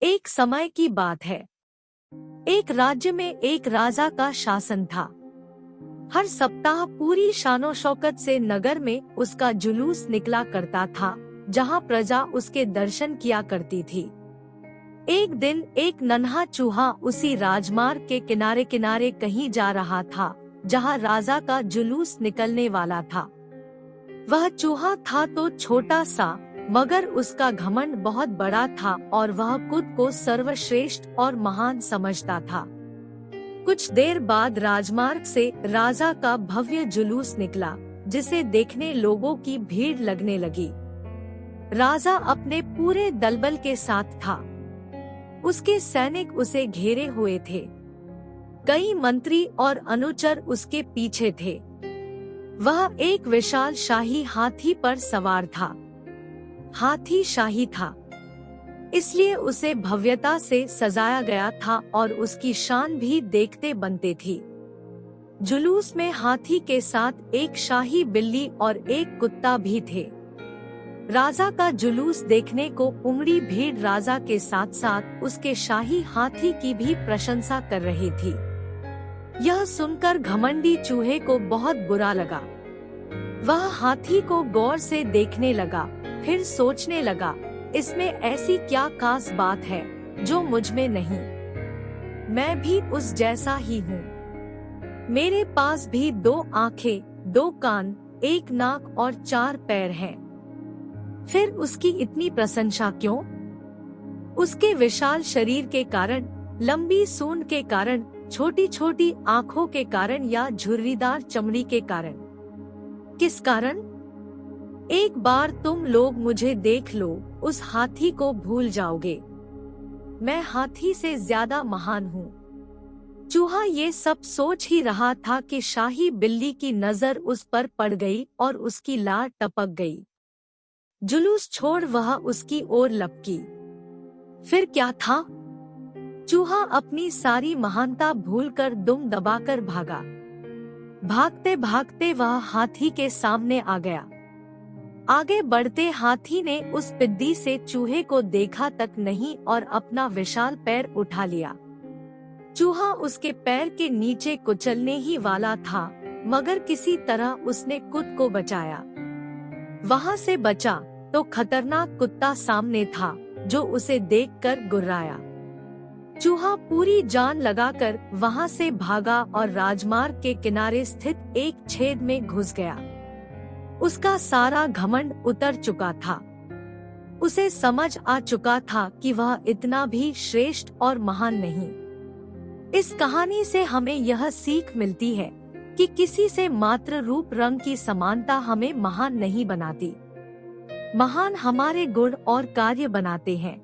एक समय की बात है। एक राज्य में एक राजा का शासन था। हर सप्ताह पूरी शानो शौकत से नगर में उसका जुलूस निकला करता था, जहाँ प्रजा उसके दर्शन किया करती थी। एक दिन एक नन्हा चूहा उसी राजमार्ग के किनारे किनारे कहीं जा रहा था, जहाँ राजा का जुलूस निकलने वाला था। वह चूहा था तो छोटा सा, मगर उसका घमंड बहुत बड़ा था और वह खुद को सर्वश्रेष्ठ और महान समझता था। कुछ देर बाद राजमार्ग से राजा का भव्य जुलूस निकला, जिसे देखने लोगों की भीड़ लगने लगी। राजा अपने पूरे दलबल के साथ था। उसके सैनिक उसे घेरे हुए थे। कई मंत्री और अनुचर उसके पीछे थे। वह एक विशाल शाही हाथी पर सवार था। हाथी शाही था, इसलिए उसे भव्यता से सजाया गया था और उसकी शान भी देखते बनते थी। जुलूस में हाथी के साथ एक शाही बिल्ली और एक कुत्ता भी थे। राजा का जुलूस देखने को उमड़ी भीड़ राजा के साथ साथ उसके शाही हाथी की भी प्रशंसा कर रही थी। यह सुनकर घमंडी चूहे को बहुत बुरा लगा। वह हाथी को गौर से देखने लगा, फिर सोचने लगा, इसमें ऐसी क्या खास बात है जो मुझ में नहीं। मैं भी उस जैसा ही हूँ। मेरे पास भी 2 आँखें, 2 कान, 1 नाक और 4 पैर हैं। फिर उसकी इतनी प्रशंसा क्यों? उसके विशाल शरीर के कारण, लंबी सूंड के कारण, छोटी छोटी आँखों के कारण या झुर्रीदार चमड़ी के कारण? किस कारण? एक बार तुम लोग मुझे देख लो, उस हाथी को भूल जाओगे। मैं हाथी से ज्यादा महान हूँ। चूहा ये सब सोच ही रहा था कि शाही बिल्ली की नजर उस पर पड़ गई और उसकी लार टपक गई। जुलूस छोड़ वह उसकी ओर लपकी। फिर क्या था? चूहा अपनी सारी महानता भूलकर दुम दबाकर भागा। भागते भागते वह हाथी के सामने आ गया। आगे बढ़ते हाथी ने उस पिद्दी से चूहे को देखा तक नहीं और अपना विशाल पैर उठा लिया। चूहा उसके पैर के नीचे कुचलने ही वाला था, मगर किसी तरह उसने खुद को बचाया। वहां से बचा तो खतरनाक कुत्ता सामने था, जो उसे देखकर गुर्राया। चूहा पूरी जान लगाकर वहां से भागा और राजमार्ग के किनारे स्थित एक छेद में घुस गया। उसका सारा घमंड उतर चुका था। उसे समझ आ चुका था कि वह इतना भी श्रेष्ठ और महान नहीं। इस कहानी से हमें यह सीख मिलती है कि किसी से मात्र रूप रंग की समानता हमें महान नहीं बनाती। महान हमारे गुण और कार्य बनाते हैं।